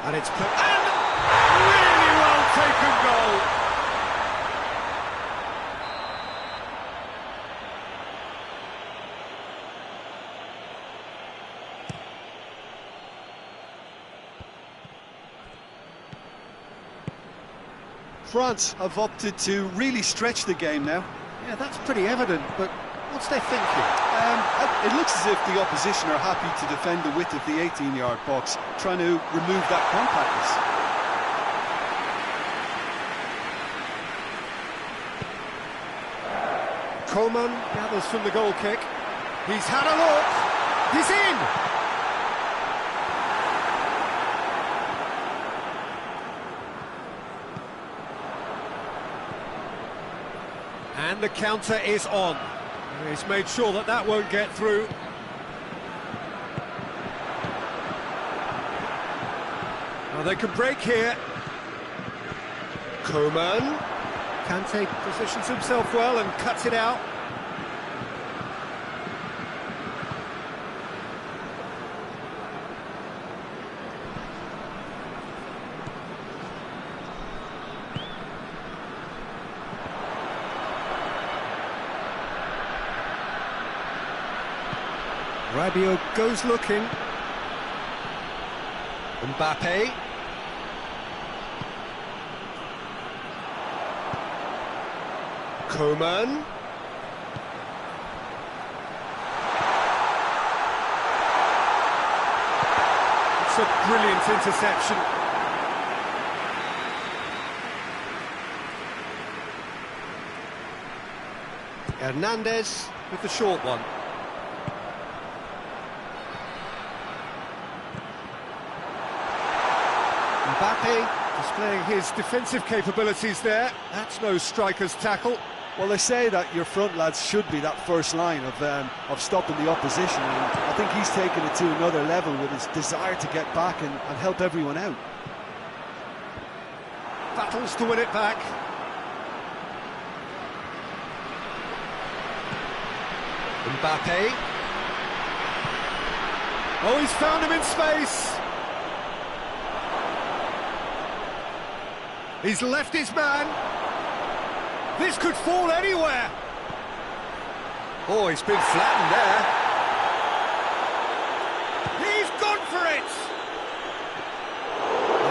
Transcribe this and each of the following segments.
And it's put... And really well taken goal! France have opted to really stretch the game now. Yeah, that's pretty evident, but what's their thinking? It looks as if the opposition are happy to defend the width of the 18-yard box, trying to remove that compactness. Coman gathers from the goal kick. He's had a look. He's in! And the counter is on. He's made sure that that won't get through. Now they can break here. Coman. Kante positions himself well and cuts it out. Rabiot goes looking. Mbappe. Coman. It's a brilliant interception. Hernandez with the short one. Mbappe displaying his defensive capabilities there. That's no striker's tackle. Well, they say that your front lads should be that first line of stopping the opposition, and I think he's taken it to another level with his desire to get back and help everyone out. Battles to win it back. Mbappe. Oh, he's found him in space. He's left his man. This could fall anywhere. Oh, he's been flattened there. He's gone for it.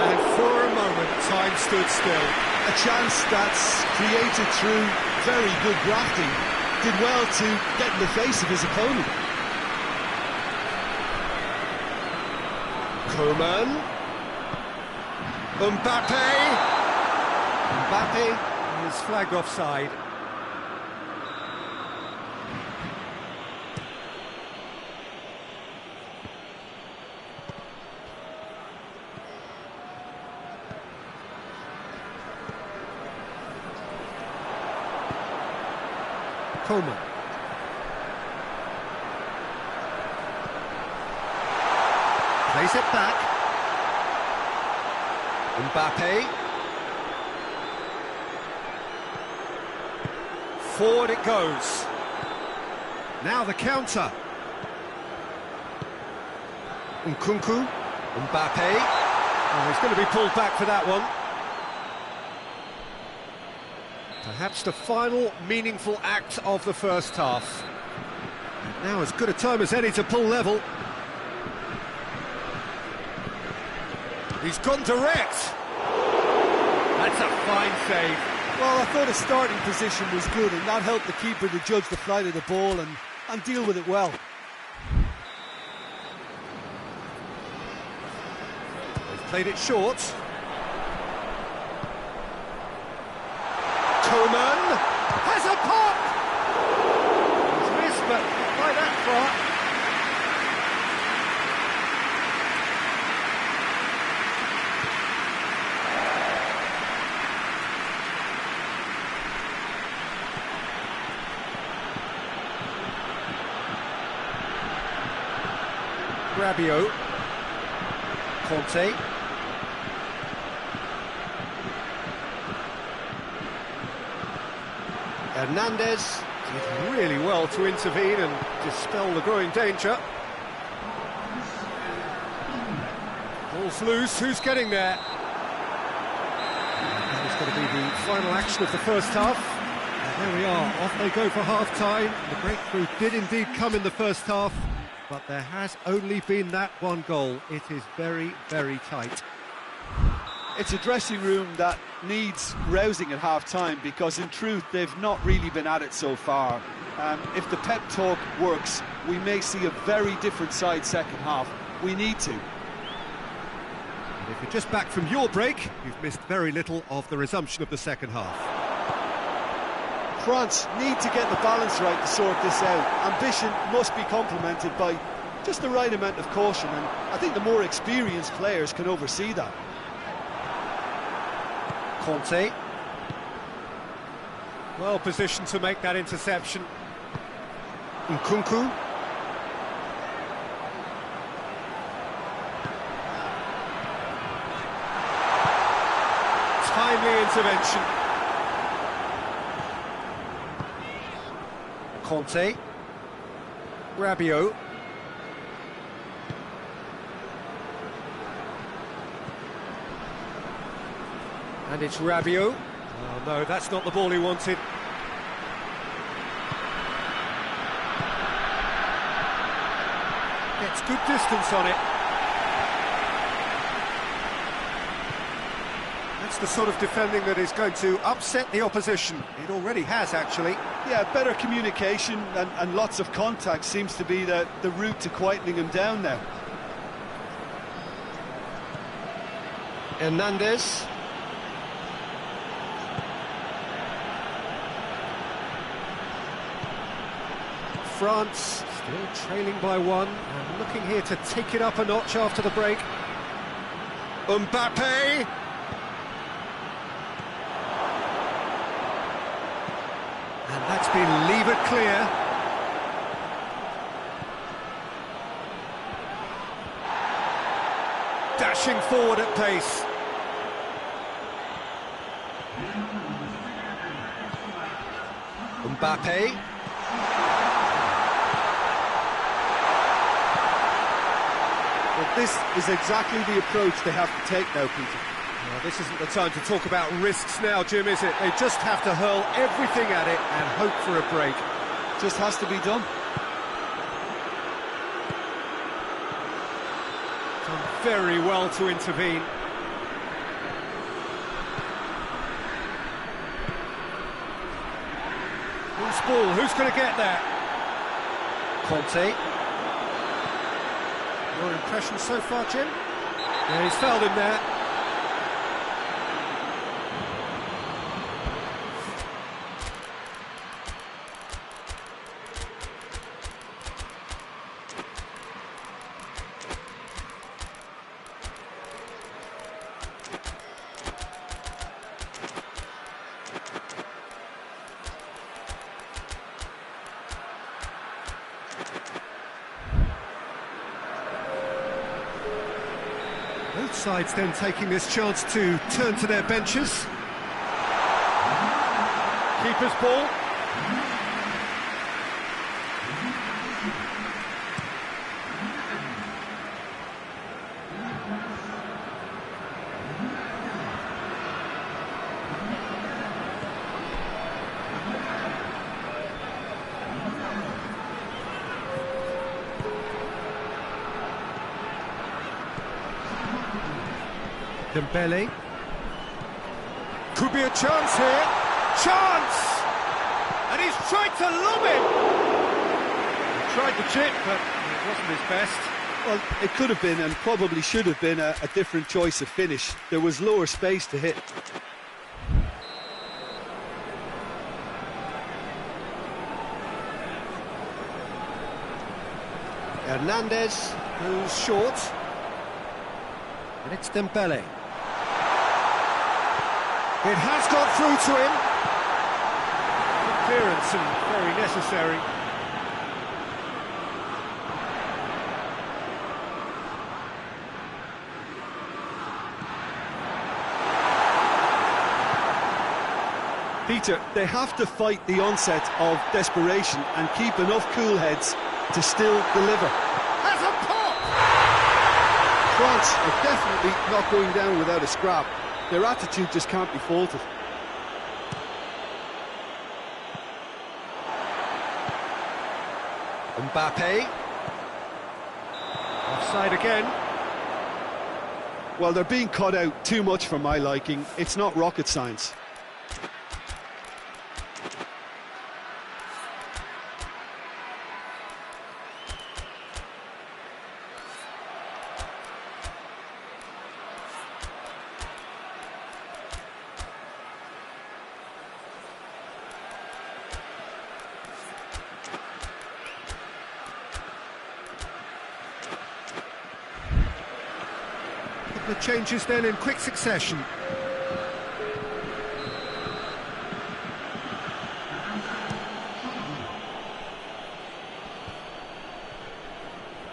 And for a moment, time stood still. A chance that's created through very good grafting. Did well to get in the face of his opponent. Coman. Mbappe. Mbappe is flagged offside. Coman. Plays it back. Mbappe. Forward it goes. Now the counter. Nkunku. Mbappe. Oh, he's going to be pulled back for that one. Perhaps the final meaningful act of the first half. Now as good a time as any to pull level. He's gone direct. That's a fine save. Well, I thought his starting position was good, and that helped the keeper to judge the flight of the ball and deal with it well. They've played it short. Coman has a pop! He's missed, but not by that far. Rabiot. Conte. Hernandez did really well to intervene and dispel the growing danger. Ball's loose, who's getting there? That was going to be the final action of the first half. And there we are, off they go for half-time. The breakthrough did indeed come in the first half, but there has only been that one goal. It is very, very tight. It's a dressing room that needs rousing at half-time, because in truth they've not really been at it so far. If the pep talk works, we may see a very different side second half. We need to. And if you're just back from your break, you've missed very little of the resumption of the second half. France need to get the balance right to sort this out. Ambition must be complemented by just the right amount of caution, and I think the more experienced players can oversee that. Conte. Well positioned to make that interception. Nkunku. Timely intervention. Conte. Rabiot. And it's Rabiot. Oh no, that's not the ball he wanted. Gets good distance on it. That's the sort of defending that is going to upset the opposition. It already has, actually. Yeah, better communication and lots of contact seems to be the route to quietening him down now. Hernandez. France still trailing by one and looking here to take it up a notch after the break. Mbappe. And that's been levered clear. Dashing forward at pace. Mbappe. Well, this is exactly the approach they have to take now, Peter. Well, this isn't the time to talk about risks now, Jim, is it? They just have to hurl everything at it and hope for a break. Just has to be done. Done very well to intervene. Loose ball, who's going to get there? Conte. Your impression so far, Jim? Yeah, he's fouled him there. Both sides then taking this chance to turn to their benches. Keeper's ball. Dembele. Could be a chance here. Chance! And he's tried to lob it! He tried the chip, but it wasn't his best. Well, it could have been, and probably should have been, a different choice of finish. There was lower space to hit. Hernandez goes short. And it's Dembele. It has got through to him. Good clearance and very necessary. Peter, they have to fight the onset of desperation and keep enough cool heads to still deliver. Has a pop! France are definitely not going down without a scrap. Their attitude just can't be faulted. Mbappe. Offside again. Well, they're being cut out too much for my liking. It's not rocket science. The changes then in quick succession.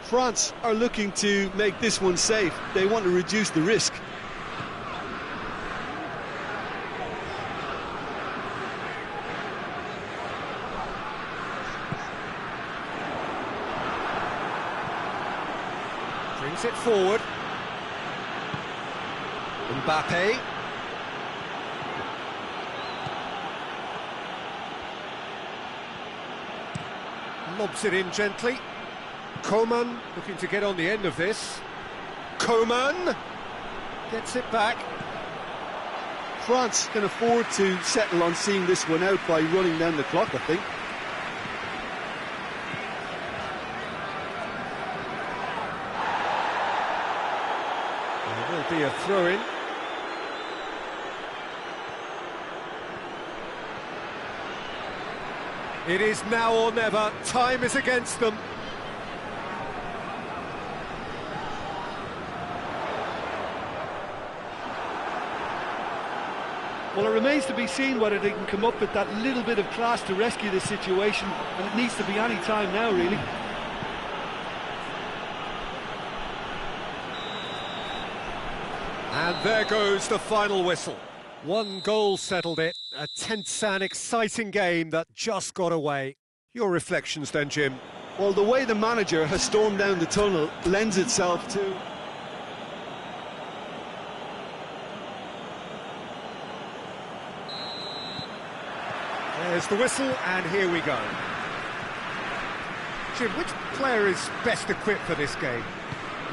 France are looking to make this one safe. They want to reduce the risk. Brings it forward. Mbappe. Lobs it in gently. Coman looking to get on the end of this. Coman gets it back. France can afford to settle on seeing this one out by running down the clock, I think. There will be a throw-in. It is now or never. Time is against them. Well, it remains to be seen whether they can come up with that little bit of class to rescue this situation, and it needs to be any time now, really. And there goes the final whistle. One goal settled it. A tense and exciting game that just got away. Your reflections then, Jim? Well, the way the manager has stormed down the tunnel lends itself to... There's the whistle, and here we go. Jim, which player is best equipped for this game?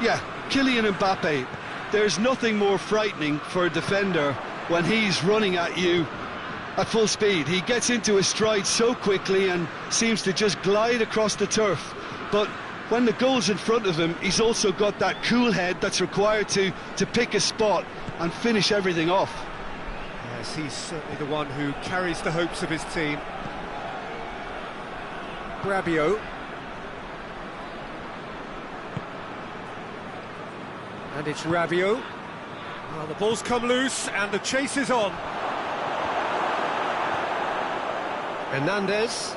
Yeah, Kylian Mbappe. There's nothing more frightening for a defender when he's running at you at full speed. He gets into his stride so quickly and seems to just glide across the turf. But when the goal's in front of him, he's also got that cool head that's required to pick a spot and finish everything off. Yes, he's certainly the one who carries the hopes of his team. Rabiot. And it's Rabiot. Well, the ball's come loose and the chase is on. Hernandez.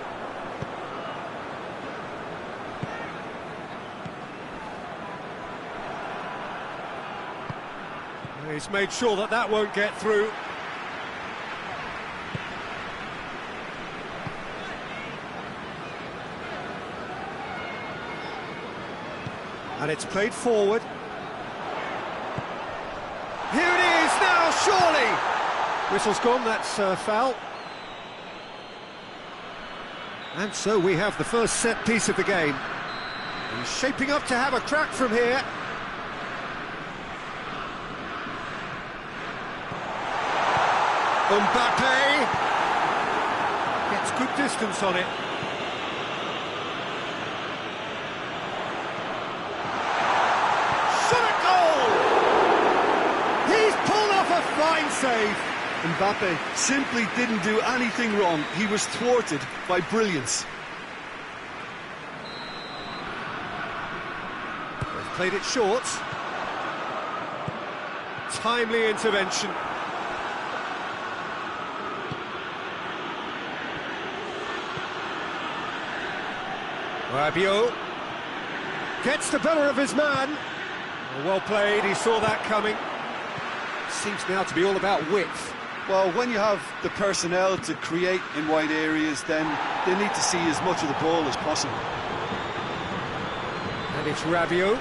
He's made sure that that won't get through. And it's played forward. Here it is now, surely! Whistle's gone, that's foul. And so we have the first set piece of the game. He's shaping up to have a crack from here. Mbappe gets good distance on it. Shot at goal! He's pulled off a fine save. Mbappe simply didn't do anything wrong. He was thwarted by brilliance. They've played it short. Timely intervention. Rabiot gets the better of his man. Well played, he saw that coming. Seems now to be all about width. Well, when you have the personnel to create in wide areas, then they need to see as much of the ball as possible. And it's Rabiot.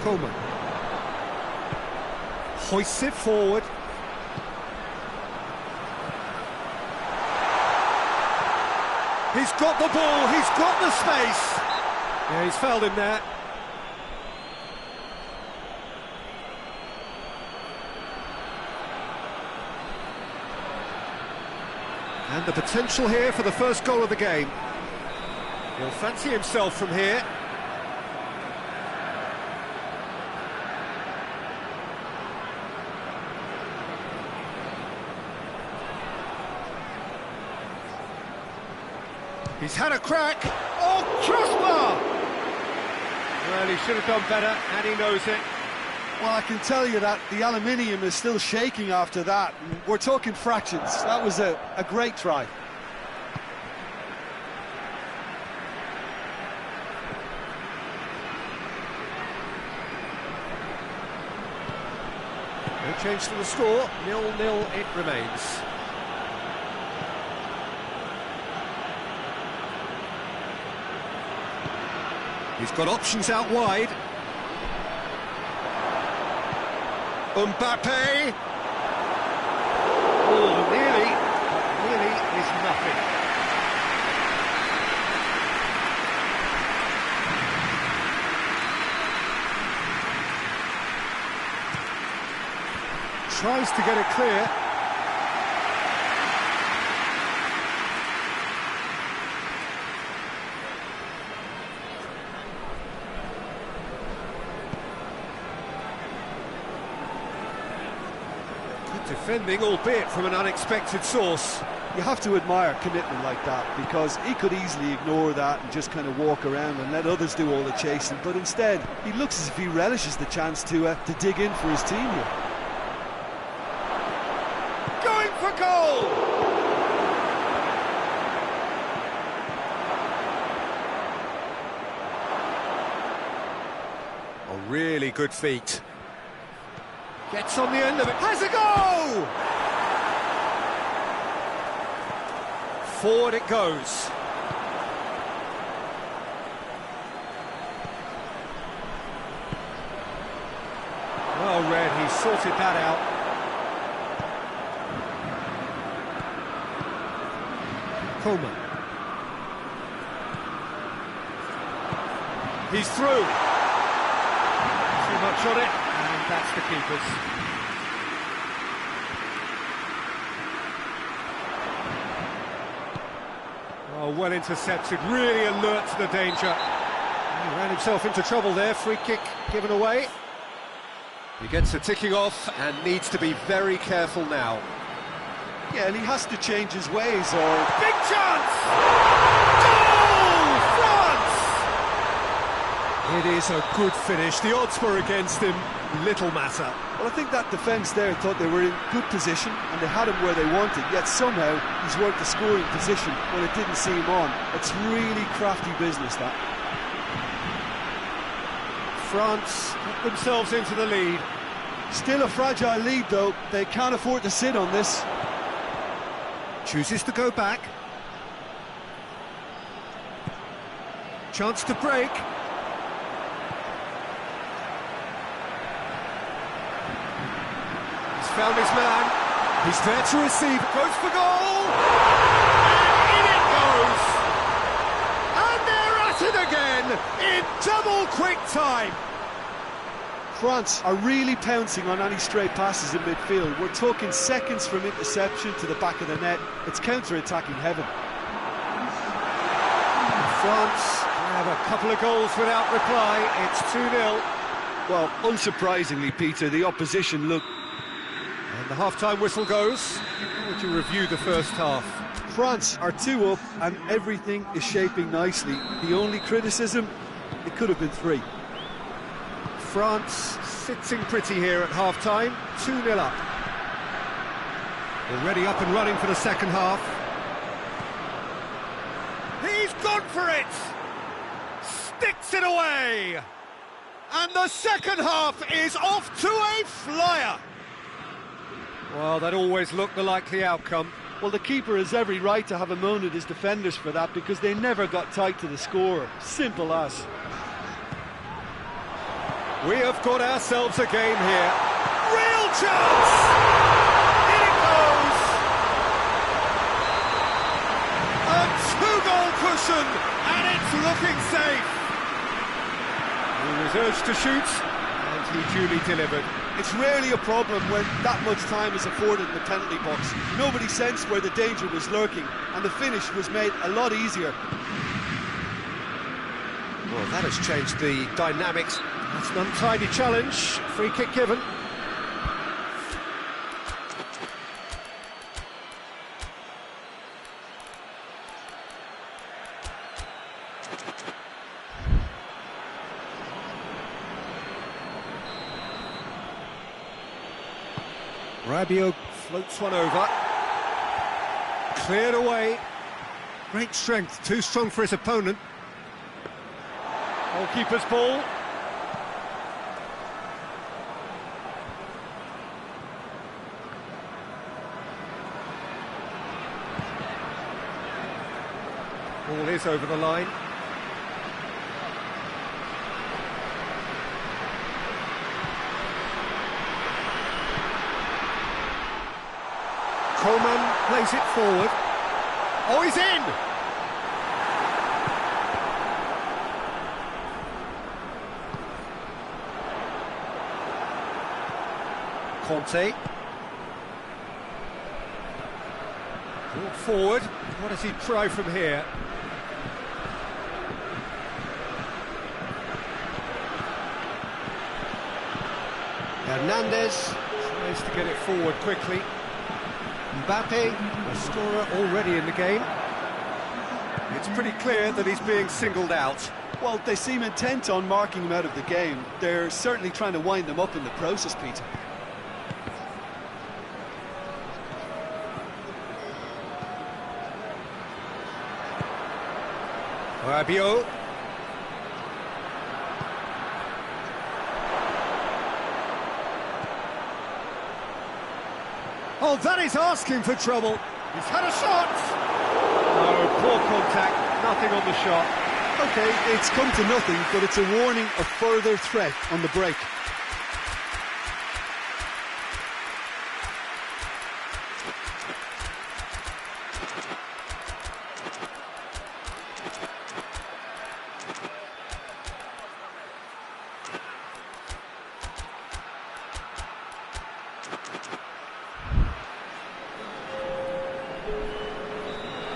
Coman. Hoists it forward. He's got the ball, he's got the space. Yeah, he's fouled him there. And the potential here for the first goal of the game. He'll fancy himself from here. He's had a crack. Oh, crossbar! Well, he should have done better, and he knows it. Well, I can tell you that the aluminium is still shaking after that. We're talking fractions. That was a great try. No change to the score, 0-0 it remains. He's got options out wide. Mbappe! Oh, nearly, but nearly is nothing. Tries to get it clear. Defending, albeit from an unexpected source. You have to admire commitment like that, because he could easily ignore that and just kind of walk around and let others do all the chasing, but instead he looks as if he relishes the chance to dig in for his team here. Going for goal! A really good feat. Gets on the end of it, has a go! Forward it goes. Well read, he sorted that out. Coman. He's through. Too much on it. And that's the keeper's. Oh, well intercepted, really alert to the danger. He ran himself into trouble there, free kick given away. He gets the ticking off and needs to be very careful now. Yeah, and he has to change his ways, or... Big chance! Goal! France! It is a good finish. The odds were against him. Little matter. Well, I think that defence there thought they were in good position and they had him where they wanted, yet somehow he's worked the scoring position when it didn't seem on. It's really crafty business, that. France put themselves into the lead. Still a fragile lead, though. They can't afford to sit on this. Chooses to go back. Chance to break. He's found his man. He's there to receive. Goes for goal. And in it goes. And they're at it again in double quick time. France are really pouncing on any stray passes in midfield. We're talking seconds from interception to the back of the net. It's counter-attacking heaven. France have a couple of goals without reply. It's 2-0. Well, unsurprisingly, Peter, the opposition look... And the half-time whistle goes. How would you review the first half? France are 2 up and everything is shaping nicely. The only criticism, it could have been 3. France sitting pretty here at half-time, 2-0 up. Already up and running for the second half. He's gone for it! Sticks it away! And the second half is off to a flyer! Well, that always looked the likely outcome. Well, the keeper has every right to have a moan at his defenders for that, because they never got tight to the scorer. Simple as. We have got ourselves a game here. Real chance! In it goes! A two-goal cushion, and it's looking safe. He was urged to shoot, and he duly delivered. It's rarely a problem when that much time is afforded in the penalty box. Nobody sensed where the danger was lurking, and the finish was made a lot easier. Well, that has changed the dynamics. That's an untidy challenge. Free kick given. Rabiot floats one over. Cleared away. Great strength, too strong for his opponent. Goalkeeper's ball. Ball is over the line. Coman plays it forward. Oh, he's in! Conte. Brought forward. What does he try from here? Hernandez tries to get it forward quickly. Mbappe, a scorer already in the game. It's pretty clear that he's being singled out. Well, they seem intent on marking him out of the game. They're certainly trying to wind them up in the process, Peter. Rabiot. Oh, that is asking for trouble. He's had a shot. No, poor contact, nothing on the shot. OK, it's come to nothing, but it's a warning of further threat on the break.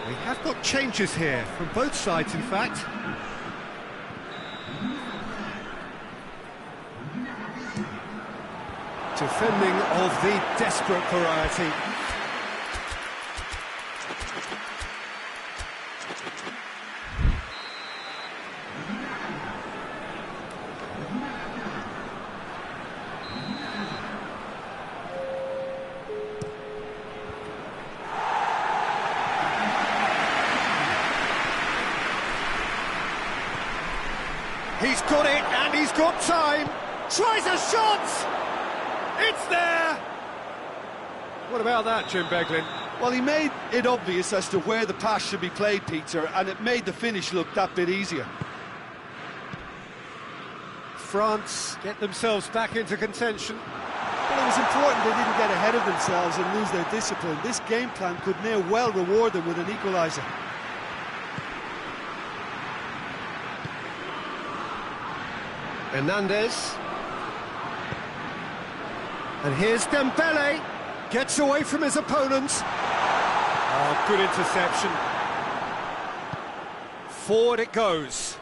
We have got changes here, from both sides in fact. Defending of the desperate variety. He's got it, and he's got time. Tries a shot! It's there! What about that, Jim Beglin? Well, he made it obvious as to where the pass should be played, Peter, and it made the finish look that bit easier. France get themselves back into contention. Well, it was important they didn't get ahead of themselves and lose their discipline. This game plan could now well reward them with an equaliser. Hernandez. And here's Dembele. Gets away from his opponents. Oh, good interception. Forward it goes.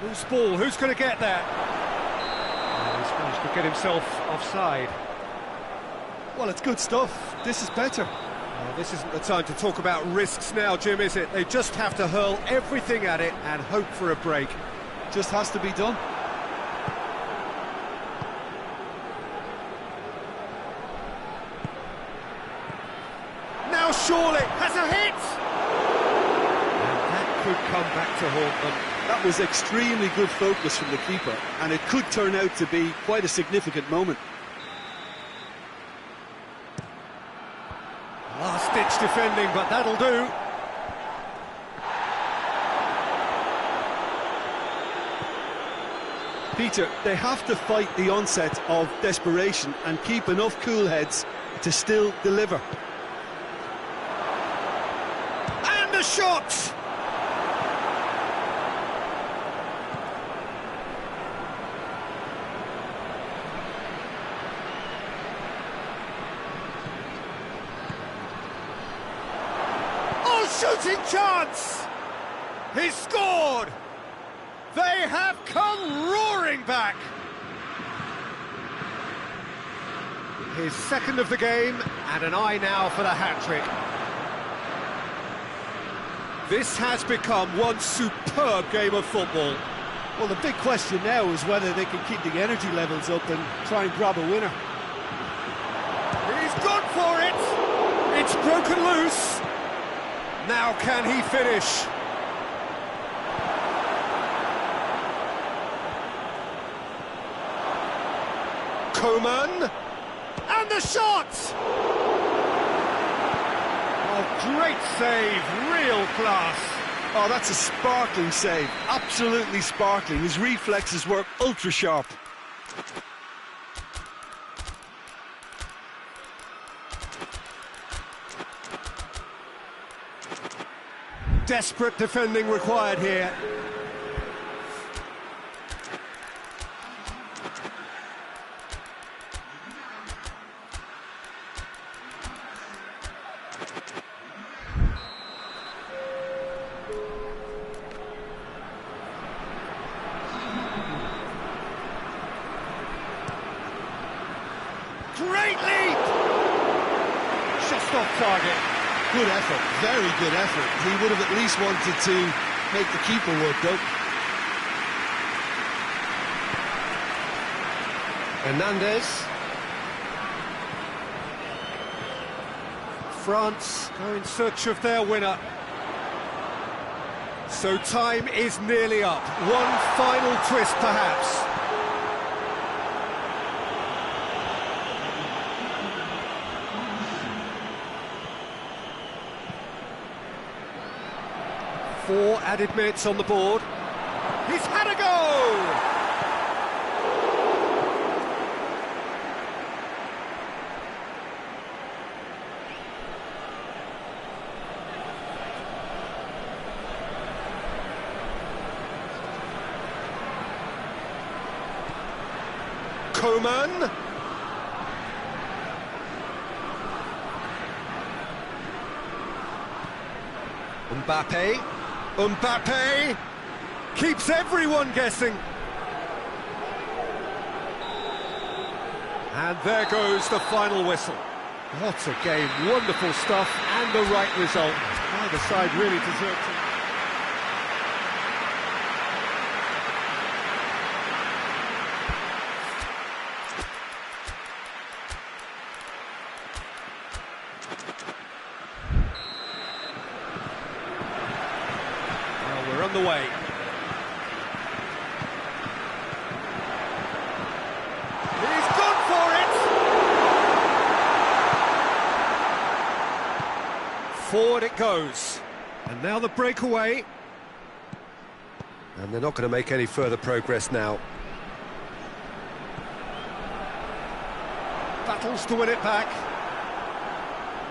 Loose ball, who's going to get that? Oh, he's managed to get himself offside. Well, it's good stuff. This is better. Well, this isn't the time to talk about risks now, Jim, is it? They just have to hurl everything at it and hope for a break. Just has to be done. Now surely has a hit! And that could come back to haunt them. That was extremely good focus from the keeper, and it could turn out to be quite a significant moment. Last-ditch defending, but that'll do. Peter, they have to fight the onset of desperation and keep enough cool heads to still deliver. And the shot! Shooting chance! He's scored! They have come roaring back! His second of the game, and an eye now for the hat-trick. This has become one superb game of football. Well, the big question now is whether they can keep the energy levels up and try and grab a winner. He's gone for it! It's broken loose! Now can he finish? Coman, and the shot! Oh, great save, real class. Oh, that's a sparkling save, absolutely sparkling. His reflexes were ultra sharp. Desperate defending required here. Great leap! Just off target. Good effort, very good effort. He would have at least wanted to make the keeper work, though. Hernandez. France go in search of their winner. So time is nearly up. One final twist, perhaps. Four added minutes on the board. He's had a go! Coman. Mbappe keeps everyone guessing. And there goes the final whistle. What a game, wonderful stuff, and the right result. Neither side really deserved it. We're on the way. He's gone for it! Forward it goes. And now the breakaway. And they're not going to make any further progress now. Battles to win it back.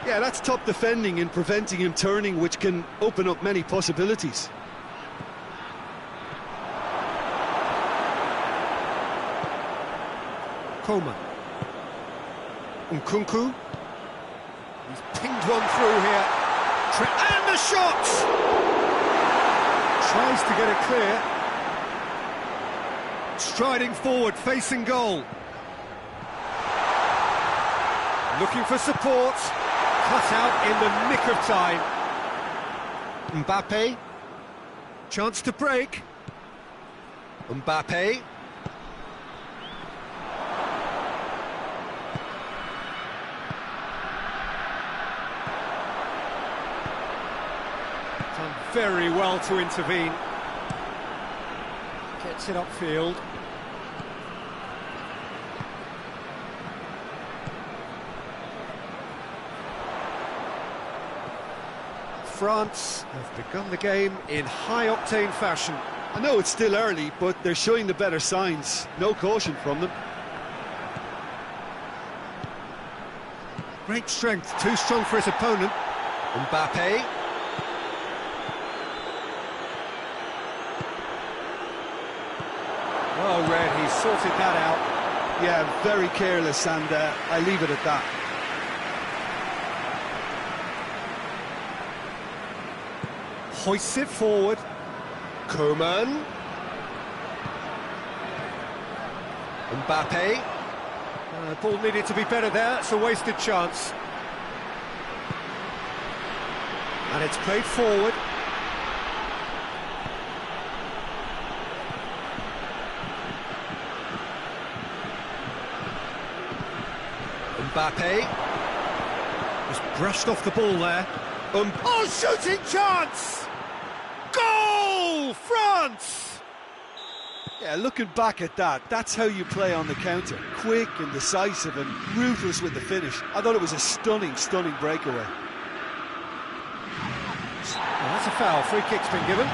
Yeah, that's top defending and preventing him turning, which can open up many possibilities. Coman. Nkunku. He's pinged one through here. And the shot! Tries to get it clear. Striding forward, facing goal. Looking for support. Cut out in the nick of time. Mbappe. Chance to break. Mbappe. Done very well to intervene. Gets it upfield. France have begun the game in high-octane fashion. I know it's still early, but they're showing the better signs. No caution from them. Great strength, too strong for his opponent. Mbappe. Well read, he's sorted that out. Yeah, very careless, and I leave it at that. Hoists it forward. Coman. Mbappe. Ball needed to be better there, it's a wasted chance. And it's played forward. Mbappe. Just brushed off the ball there. Oh, shooting chance! Goal! France! Yeah, looking back at that, that's how you play on the counter. Quick and decisive and ruthless with the finish. I thought it was a stunning, stunning breakaway. Well, that's a foul. Free kick's been given.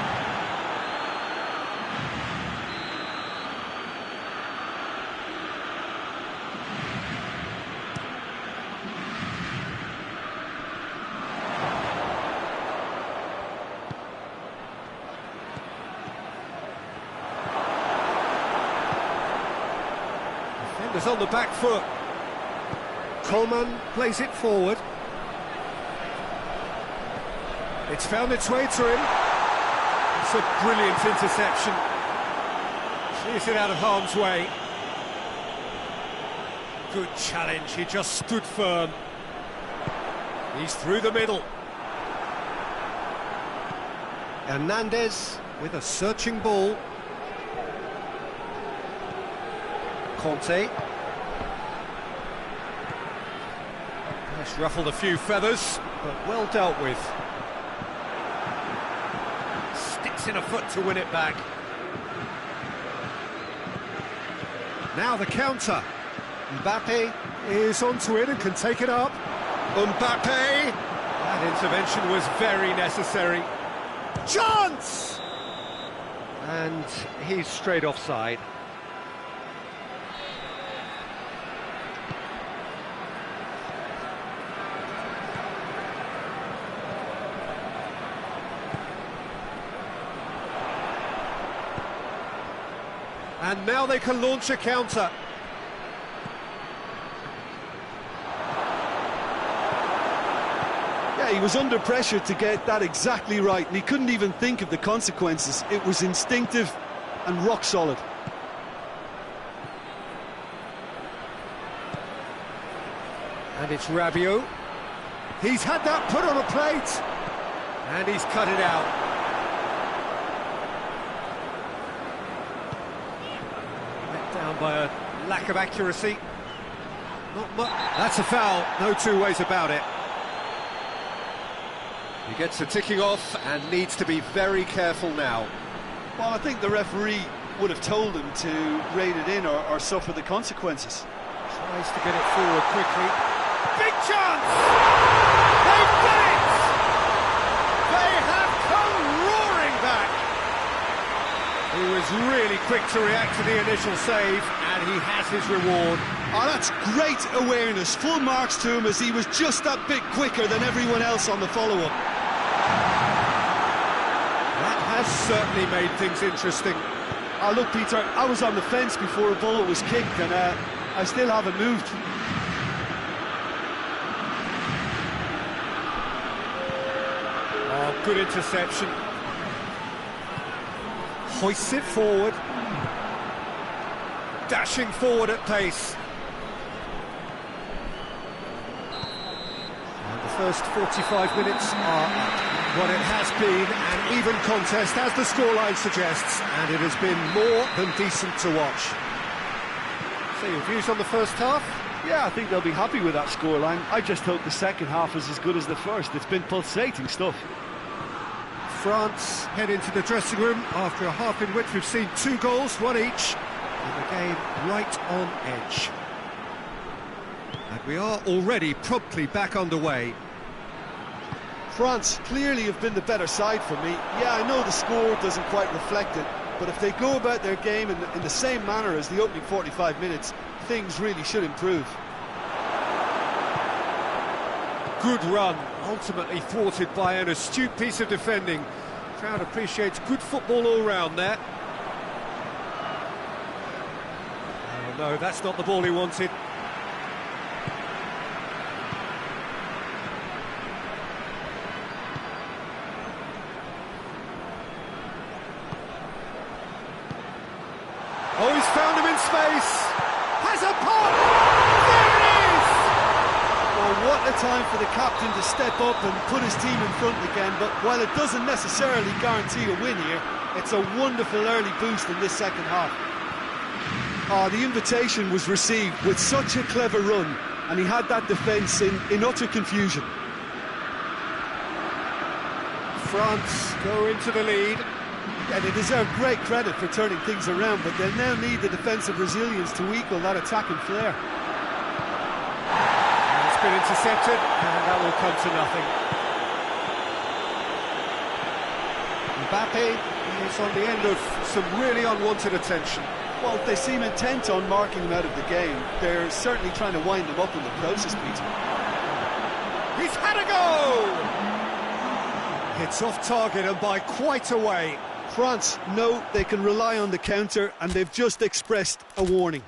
Defenders on the back foot. Coleman plays it forward. It's found its way to him. It's a brilliant interception. Clears it out of harm's way. Good challenge, he just stood firm. He's through the middle. Hernandez with a searching ball. Conte. That's ruffled a few feathers, but well dealt with. Sticks in a foot to win it back. Now the counter. Mbappe is onto it and can take it up. Mbappe! That intervention was very necessary. Chance! And he's straight offside. And now they can launch a counter. Yeah, he was under pressure to get that exactly right, and he couldn't even think of the consequences. It was instinctive and rock solid. And it's Rabiot. He's had that put on a plate. And he's cut it out. Down by a lack of accuracy. Not much. That's a foul, no two ways about it. He gets the ticking off and needs to be very careful now. Well, I think the referee would have told him to rein it in or suffer the consequences. Tries to get it forward quickly. Big chance! They've done it! They have come roaring back! He was really quick to react to the initial save, and he has his reward. Oh, that's great awareness. Full marks to him as he was just that bit quicker than everyone else on the follow-up. That has certainly made things interesting. Oh, look, Peter, I was on the fence before a bullet was kicked, and I still haven't moved. Oh, good interception. Hoists it forward. Dashing forward at pace. And the first 45 minutes are what it has been, an even contest, as the scoreline suggests, and it has been more than decent to watch. So your views on the first half? Yeah, I think they'll be happy with that scoreline. I just hope the second half is as good as the first. It's been pulsating stuff. France head into the dressing room after a half in which we've seen 2 goals, 1 each, and the game right on edge. And we are already promptly back underway. France clearly have been the better side for me. Yeah, I know the score doesn't quite reflect it, but if they go about their game in the same manner as the opening 45 minutes, things really should improve. Good run, ultimately thwarted by an astute piece of defending. Crowd appreciates good football all round there. Oh no, that's not the ball he wanted. Oh, he's found him in space! Has a pop! There it is! Well, what a time for the captain to step up and put his team in front again, but while it doesn't necessarily guarantee a win here, it's a wonderful early boost in this second half. Oh, the invitation was received with such a clever run, and he had that defence in utter confusion. France go into the lead. Yeah, they deserve great credit for turning things around, but they'll now need the defensive resilience to equal that attacking flair. It's been intercepted, and that will come to nothing. Mbappe is on the end of some really unwanted attention. Well, they seem intent on marking him out of the game. They're certainly trying to wind him up in the process, Peter. He's had a go! It's off target and by quite a way. France know they can rely on the counter, and they've just expressed a warning.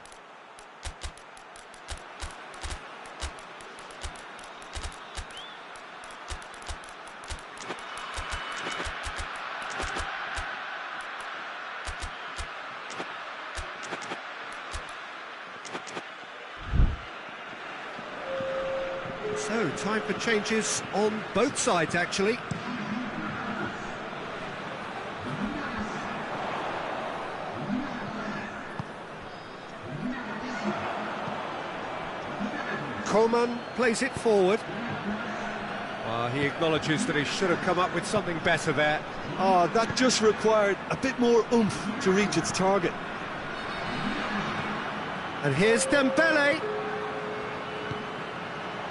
So, time for changes on both sides, actually. Coman plays it forward. He acknowledges that he should have come up with something better there. Oh, that just required a bit more oomph to reach its target. And here's Dembele.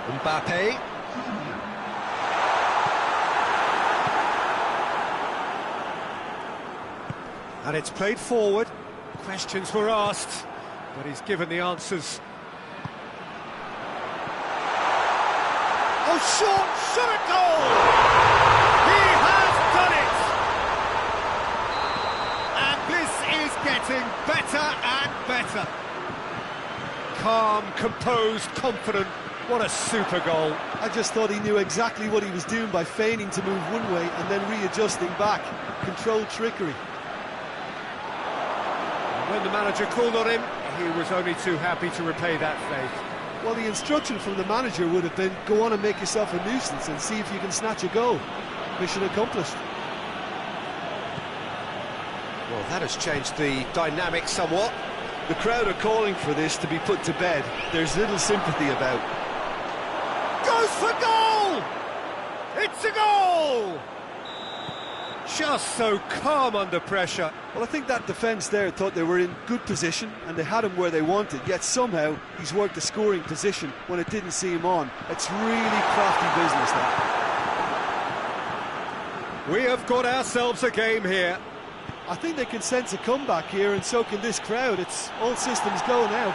Mbappe. And it's played forward. Questions were asked, but he's given the answers. Oh, short at goal! He has done it! And this is getting better and better. Calm, composed, confident. What a super goal. I just thought he knew exactly what he was doing by feigning to move one way and then readjusting back. Controlled trickery. And when the manager called on him, he was only too happy to repay that faith. Well, the instruction from the manager would have been, go on and make yourself a nuisance and see if you can snatch a goal. Mission accomplished. Well, that has changed the dynamic somewhat. The crowd are calling for this to be put to bed. There's little sympathy about. Goes for goal! It's a goal! Just so calm under pressure. Well, I think that defence there thought they were in good position and they had him where they wanted, yet somehow he's worked the scoring position when it didn't see him on. It's really crafty business, that. We have got ourselves a game here. I think they can sense a comeback here, and so can this crowd. It's all systems go now.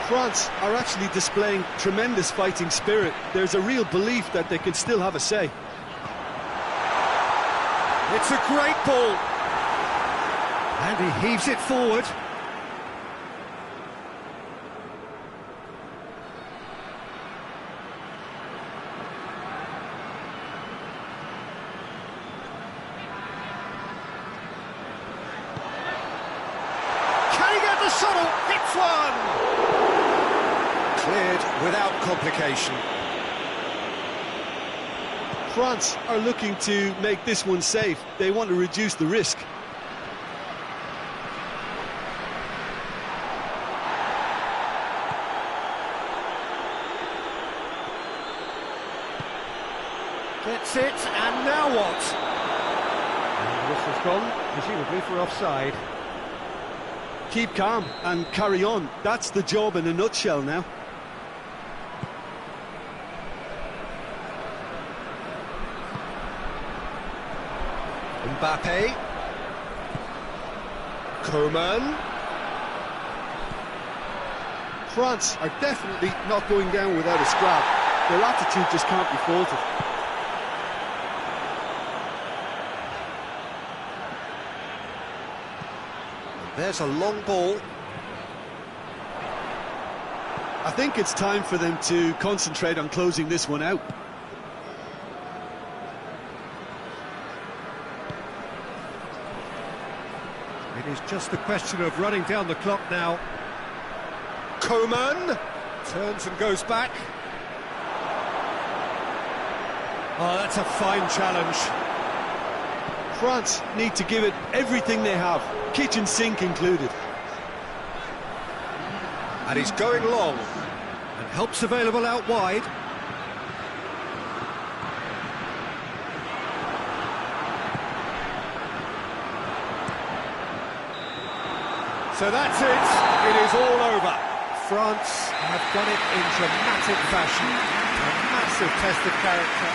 France are actually displaying tremendous fighting spirit. There's a real belief that they can still have a say. It's a great ball. And he heaves it forward. Can he get the shuttle? Hits one! Cleared without complication. France are looking to make this one safe. They want to reduce the risk. Gets it, and now what? And the whistle's gone, presumably for offside. Keep calm and carry on. That's the job in a nutshell now. Mbappe. Coman. France are definitely not going down without a scrap. Their attitude just can't be faulted. There's a long ball. I think it's time for them to concentrate on closing this one out. It is just a question of running down the clock now. Coman. Turns and goes back. Oh, that's a fine challenge. France need to give it everything they have, kitchen sink included. And he's going long. And help's available out wide. So that's it. It is all over. France have done it in dramatic fashion. A massive test of character.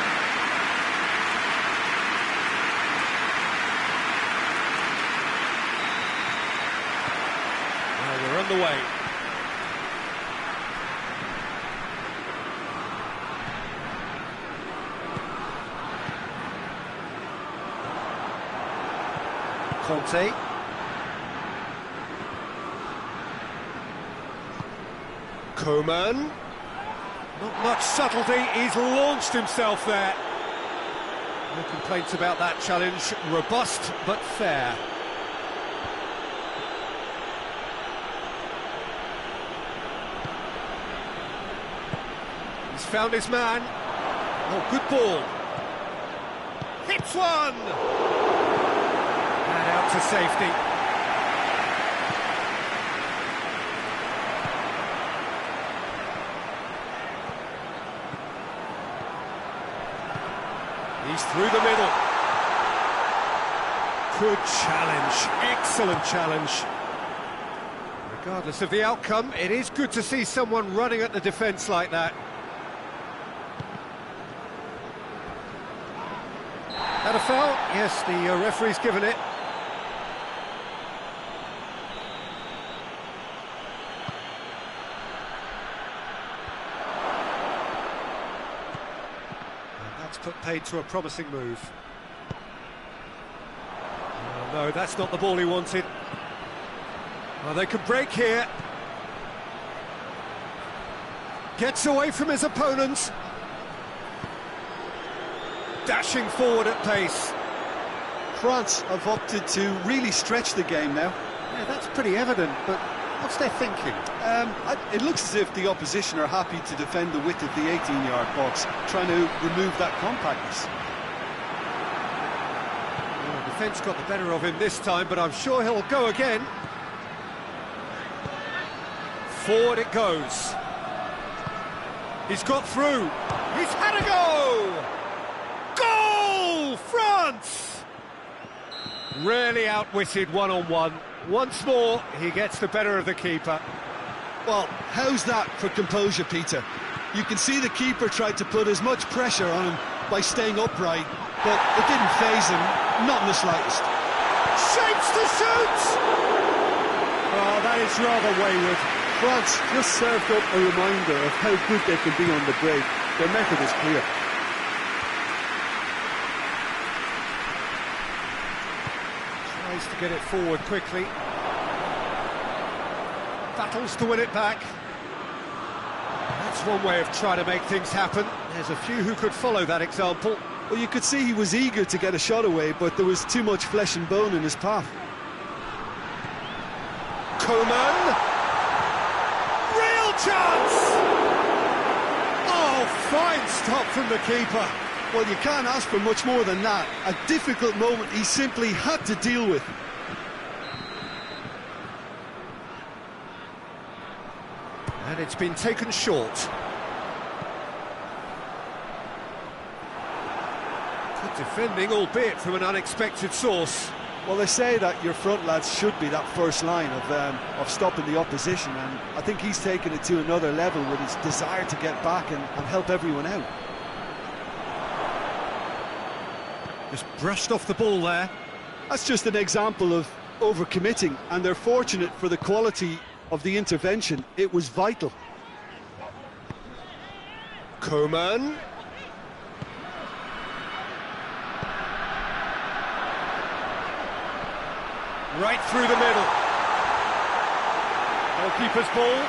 Well, we're on the way. Conte. Coman. Not much subtlety, he's launched himself there. No complaints about that challenge, robust but fair. He's found his man. Oh, good ball. Hits one! And out to safety. He's through the middle. Good challenge, excellent challenge. Regardless of the outcome, it is good to see someone running at the defence like that. Had a foul? Yes, the referee's given it. That's put paid to a promising move. Oh, no, that's not the ball he wanted. Well, they could break here. Gets away from his opponents. Dashing forward at pace. France have opted to really stretch the game now. Yeah, that's pretty evident, but what's their thinking? It looks as if the opposition are happy to defend the width of the 18-yard box, trying to remove that compactness. Well, the defence got the better of him this time, but I'm sure he'll go again. Forward it goes. He's got through. He's had a go! Goal! France! Really outwitted one-on-one. Once more, he gets the better of the keeper. Well, how's that for composure, Peter? You can see the keeper tried to put as much pressure on him by staying upright, but it didn't faze him, not in the slightest. Shapes to shoot! Oh, that is rather wayward. France just served up a reminder of how good they can be on the break. Their method is clear. Tries to get it forward quickly. Battles to win it back. That's one way of trying to make things happen. There's a few who could follow that example. Well, you could see he was eager to get a shot away, but there was too much flesh and bone in his path. Coman. Real chance! Oh, fine stop from the keeper. Well, you can't ask for much more than that. A difficult moment he simply had to deal with. And it's been taken short. Good defending, albeit from an unexpected source. Well, they say that your front lads should be that first line of stopping the opposition, and I think he's taken it to another level with his desire to get back and help everyone out. Just brushed off the ball there. That's just an example of overcommitting, and they're fortunate for the quality of the intervention. It was vital. Koeman. Right through the middle. Goalkeeper's ball.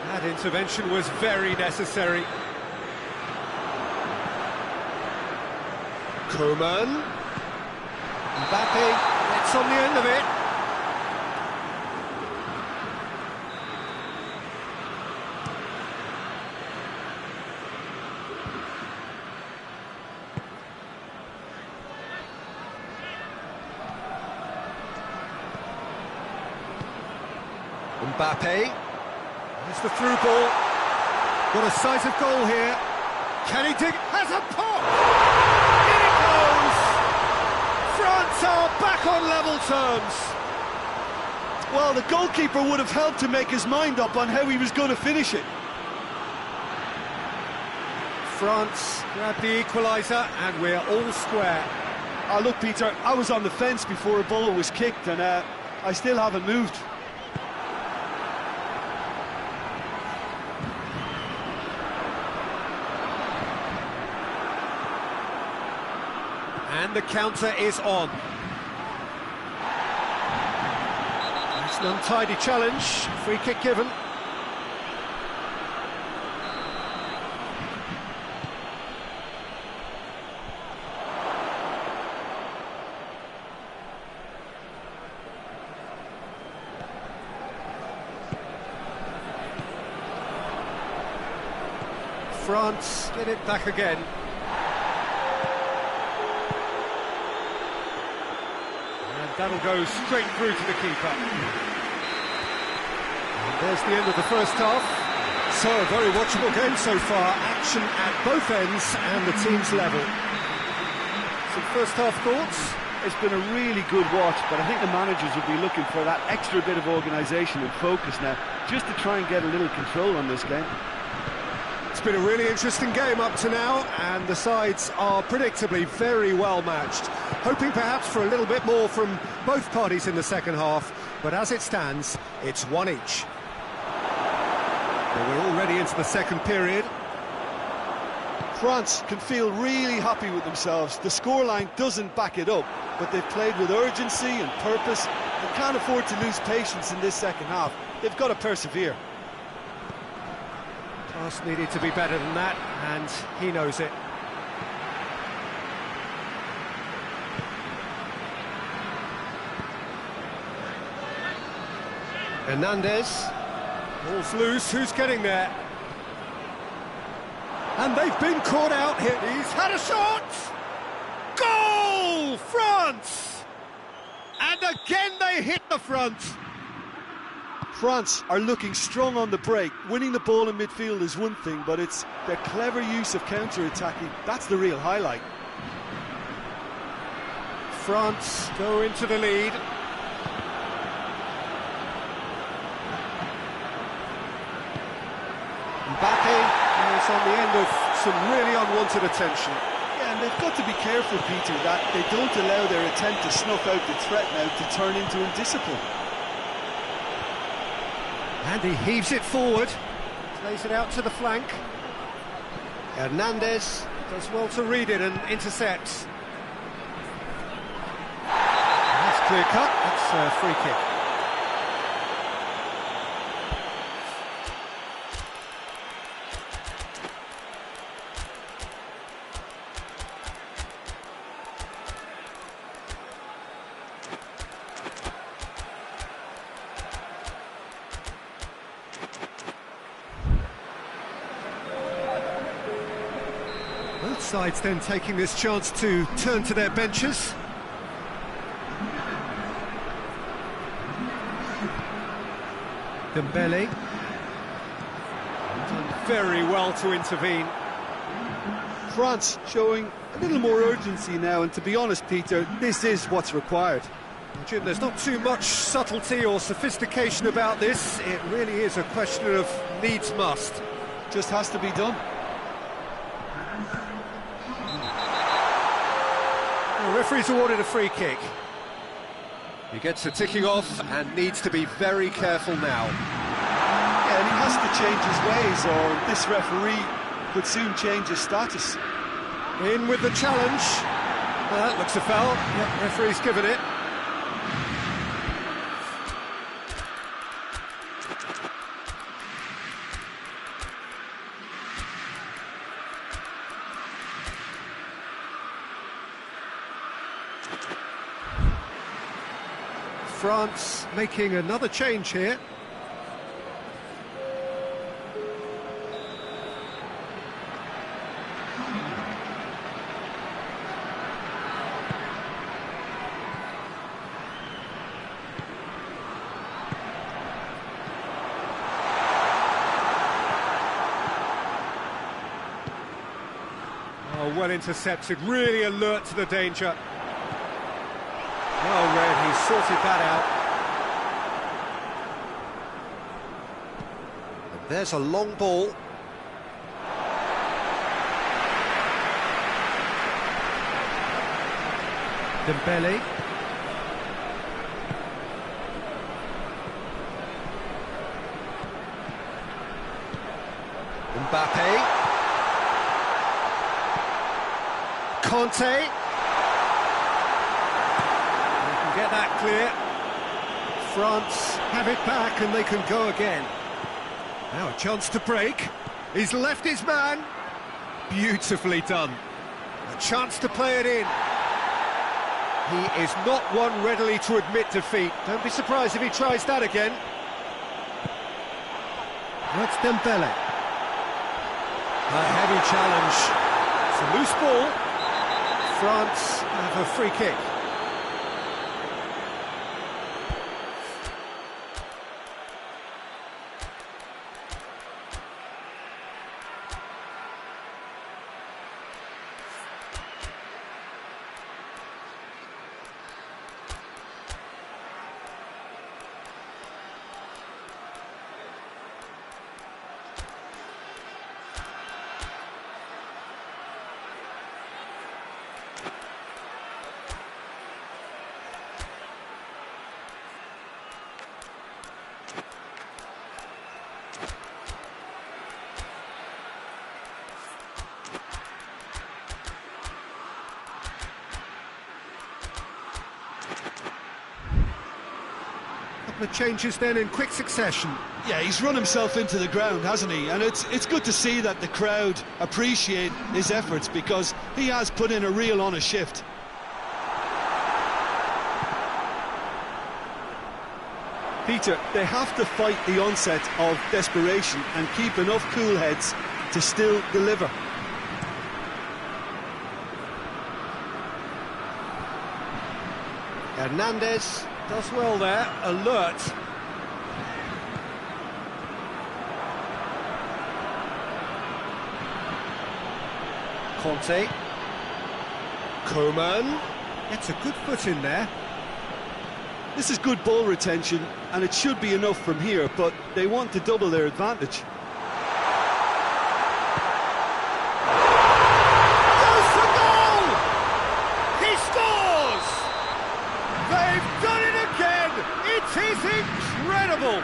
That intervention was very necessary. Koeman. Mbappe gets on the end of it. Mbappe. It's the through ball. Got a sight of goal here. Can he dig? Has a pop! In it goes! France are back on level terms. Well, the goalkeeper would have helped to make his mind up on how he was going to finish it. France grab the equaliser and we're all square. Oh, look, Peter, I was on the fence before a ball was kicked, and I still haven't moved. And the counter is on. It's an untidy challenge, free kick given. France get it back again. That'll go straight through to the keeper. And there's the end of the first half. So, a very watchable game so far. Action at both ends and the team's level. Some first half thoughts? It's been a really good watch, but I think the managers will be looking for that extra bit of organisation and focus now, just to try and get a little control on this game. It's been a really interesting game up to now, and the sides are predictably very well matched. Hoping perhaps for a little bit more from both parties in the second half, but as it stands, it's one each. Well, we're already into the second period. France can feel really happy with themselves. The scoreline doesn't back it up, but they've played with urgency and purpose. They can't afford to lose patience in this second half. They've got to persevere. Task needed to be better than that, and he knows it. Hernandez. Ball's loose, who's getting there? And they've been caught out here. He's had a shot! Goal! France! And again they hit the front. France are looking strong on the break. Winning the ball in midfield is one thing, but it's their clever use of counter-attacking. That's the real highlight. France go into the lead. Mbappe is on the end of some really unwanted attention. Yeah, and they've got to be careful, Peter, that they don't allow their attempt to snuff out the threat now to turn into indiscipline. And he heaves it forward, plays it out to the flank. Hernandez. Does well to read it and intercepts. That's clear cut, that's a free kick. Both sides then taking this chance to turn to their benches. Dembele. Done very well to intervene. France showing a little more urgency now, and to be honest, Peter, this is what's required. Jim, there's not too much subtlety or sophistication about this. It really is a question of needs must. Just has to be done. The referee's awarded a free kick. He gets the ticking off and needs to be very careful now. Yeah, and he has to change his ways, or this referee could soon change his status. In with the challenge. That looks a foul. Yep, referee's given it. France making another change here. Oh, well intercepted, really alert to the danger. Well read, he sorted that out. And there's a long ball. Dembele. Mbappe. Conte. Get that clear. France have it back and they can go again. Now a chance to break. He's left his man. Beautifully done. A chance to play it in. He is not one readily to admit defeat. Don't be surprised if he tries that again. That's Dembele. A heavy challenge. It's a loose ball. France have a free kick. The changes then in quick succession. Yeah, he's run himself into the ground, hasn't he? And it's good to see that the crowd appreciate his efforts, because he has put in a real honest shift. Peter, they have to fight the onset of desperation and keep enough cool heads to still deliver. Hernandez does well there, alert. Conte. Coman gets a good foot in there. This is good ball retention, and it should be enough from here, but they want to double their advantage. Goes for goal! He scores! They've done it again! It is incredible!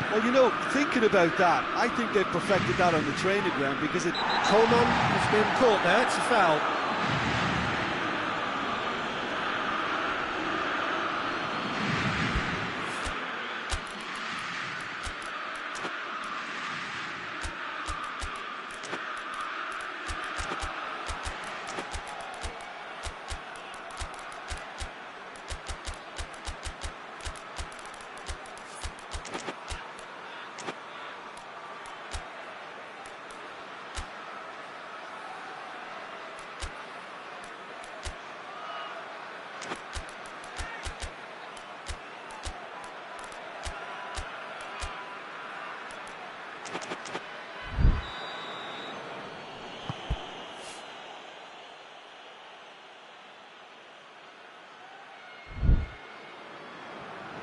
Well, you know, thinking about that, I think they've perfected that on the training ground, because Coman has been caught there, it's a foul.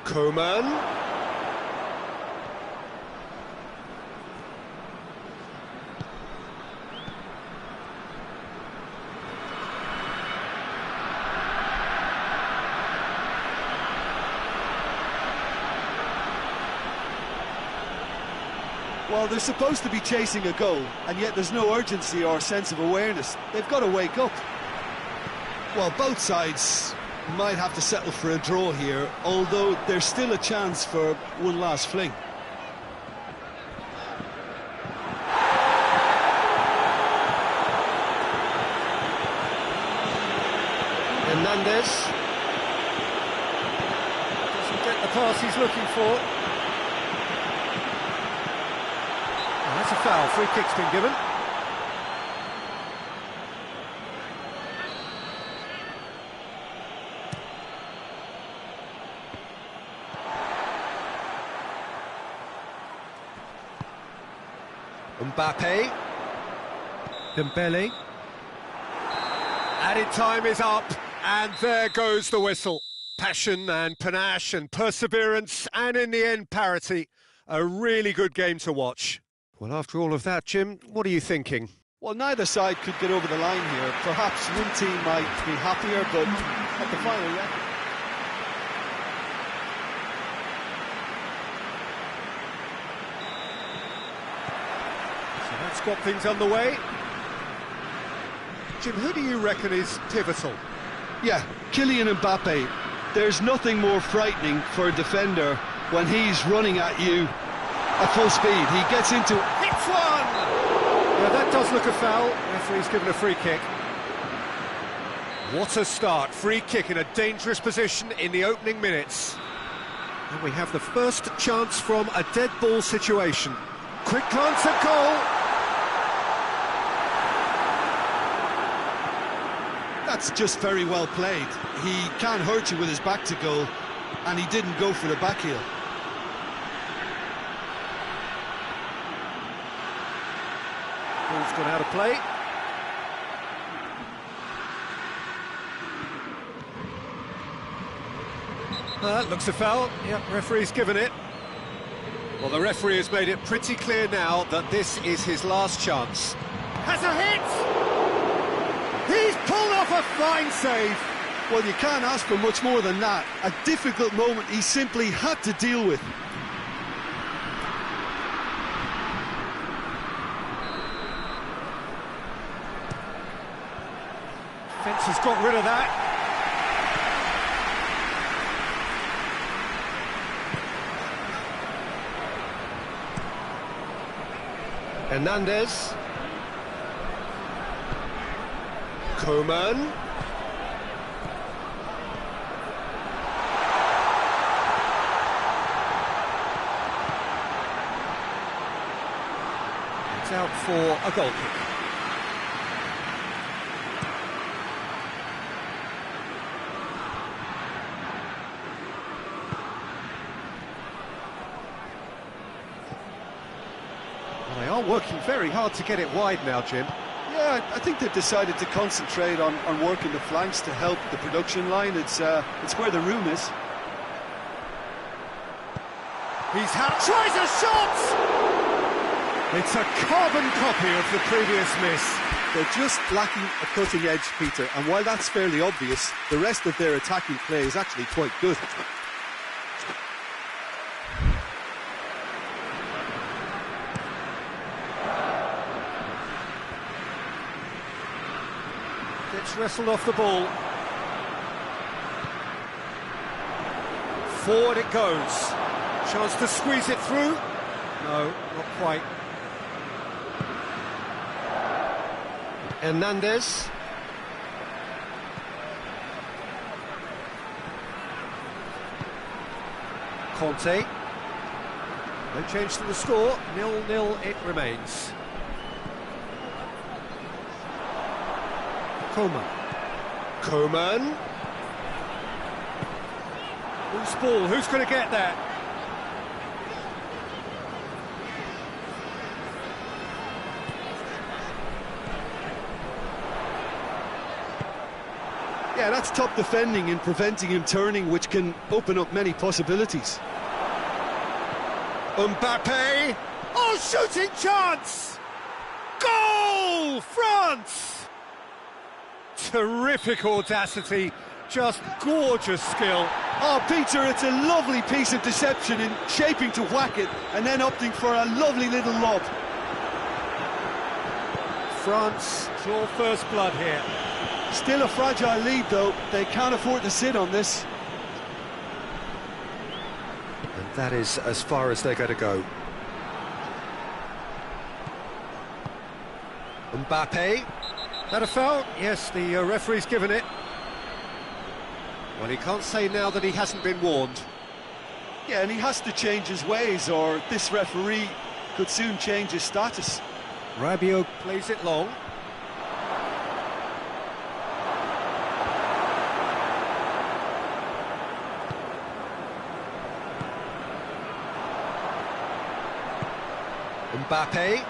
Coman. Well, they're supposed to be chasing a goal, and yet there's no urgency or sense of awareness. They've got to wake up. Well, both sides might have to settle for a draw here, although there's still a chance for one last fling. Hernandez. Doesn't get the pass he's looking for. That's a foul. Free kick's been given. Mbappe. Dembele. Added time is up, and there goes the whistle. Passion and panache and perseverance, and in the end, parity. A really good game to watch. Well, after all of that, Jim, what are you thinking? Well, neither side could get over the line here. Perhaps one team might be happier, but at the final record. So that's got things underway. Jim, who do you reckon is pivotal? Yeah, Kylian Mbappe. There's nothing more frightening for a defender when he's running at you at full speed. He gets into it. Hits one! Yeah, that does look a foul. Referee's given a free kick. What a start. Free kick in a dangerous position in the opening minutes. And we have the first chance from a dead ball situation. Quick glance at goal. That's just very well played. He can't hurt you with his back to goal, and he didn't go for the back heel. Ball's gone out of play. That looks a foul. Yep, referee's given it. Well, the referee has made it pretty clear now that this is his last chance. Has a hit! He's pulled off a fine save. Well, you can't ask for much more than that. A difficult moment he simply had to deal with. Fence has got rid of that. Hernandez. Coman. It's out for a goal kick. Well, they are working very hard to get it wide now, Jim. Yeah, I think they've decided to concentrate on working the flanks to help the production line. It's where the room is. Tries a shot! It's a carbon copy of the previous miss. They're just lacking a cutting edge, Peter, and while that's fairly obvious, the rest of their attacking play is actually quite good. Gets wrestled off the ball. Forward it goes. Chance to squeeze it through. No, not quite. Hernandez. Conte. No change to the score. 0-0 it remains. Coman. Loose ball. Who's going to get that? Yeah, that's top defending and preventing him turning, which can open up many possibilities. Mbappe! Oh, shooting chance! Goal! France! Terrific audacity, just gorgeous skill. Oh, Peter, it's a lovely piece of deception in shaping to whack it and then opting for a lovely little lob. France draw first blood here. Still a fragile lead, though. They can't afford to sit on this. And that is as far as they're going to go. Mbappe. That a foul? Yes, the referee's given it. Well, he can't say now that he hasn't been warned. Yeah, and he has to change his ways, or this referee could soon change his status. Rabiot Plays it long. Mbappe.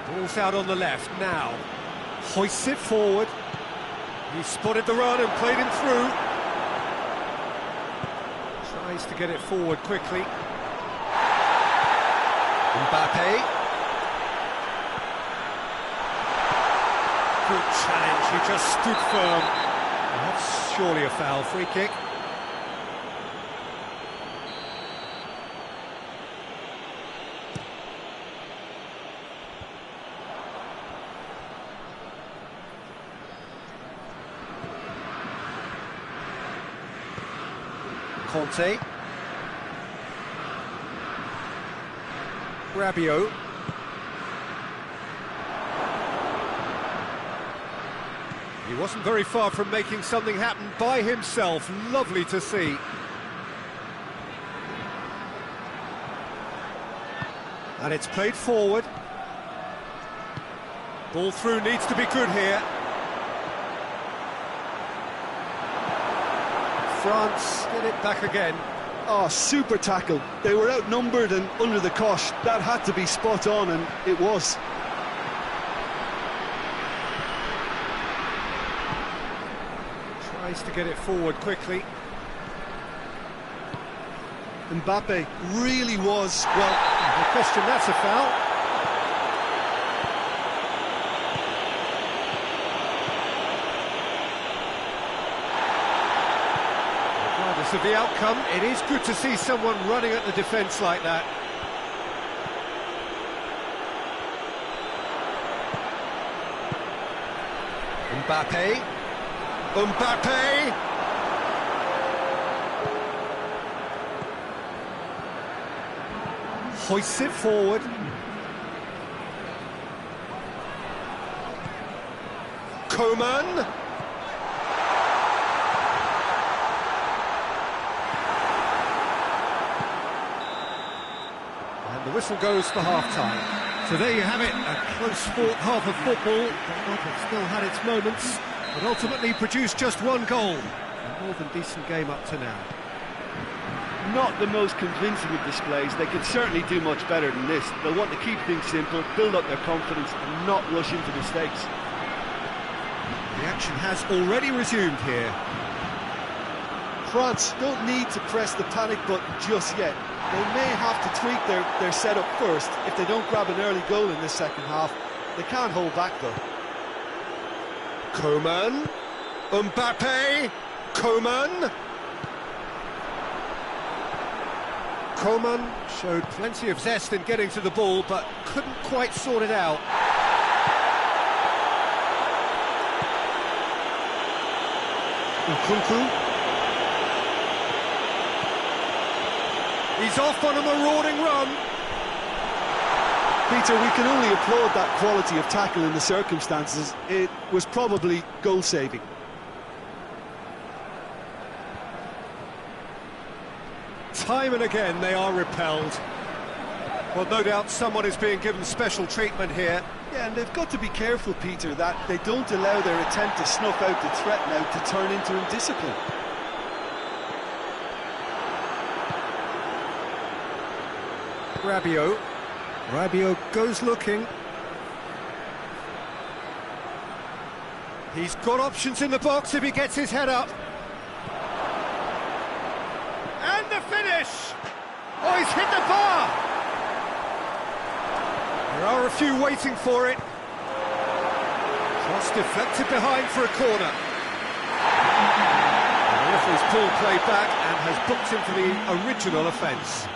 Ball's out on the left now. Hoists it forward. He spotted the run and played him through. Tries to get it forward quickly. Mbappe. Good challenge, he just stood firm. That's surely a foul. Free kick. Conte. Rabiot. He wasn't very far from making something happen by himself. Lovely to see. And it's played forward. Ball through needs to be good here. France get it back again. Oh, super tackle. They were outnumbered and under the cosh. That had to be spot on, and it was. Tries to get it forward quickly. Mbappe really was, well... No question, that's a foul. Regardless of the outcome, it is good to see someone running at the defence like that. Mbappe. Mbappe. Hoists it forward. Coman. And the whistle goes for half-time. So there you have it, a close-fought half of football. But still had its moments, but ultimately produced just one goal. A more than decent game up to now. Not the most convincing of displays. They could certainly do much better than this. They'll want to keep things simple, build up their confidence and not rush into mistakes. The action has already resumed here. France don't need to press the panic button just yet. They may have to tweak their setup first if they don't grab an early goal in this second half. They can't hold back though. Coman. Mbappe. Coman. Coman showed plenty of zest in getting to the ball, but couldn't quite sort it out. Nkunku. He's off on a marauding run. Peter, we can only applaud that quality of tackle in the circumstances. It was probably goal-saving. Time and again they are repelled. Well, no doubt someone is being given special treatment here. Yeah, and they've got to be careful, Peter, that they don't allow their attempt to snuff out the threat now to turn into indiscipline. Rabiot. Rabiot goes looking. He's got options in the box if he gets his head up. And the finish! Oh, he's hit the bar! There are a few waiting for it. Cross deflected behind for a corner. The referee's pulled play back and has booked him for the original offence.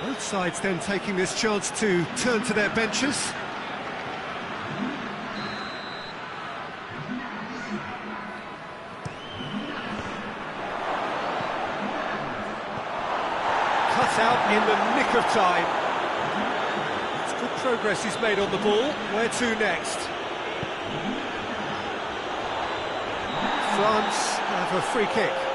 Both sides then taking this chance to turn to their benches. Cut out in the nick of time. It's good progress he's made on the ball. Where to next? France have a free kick.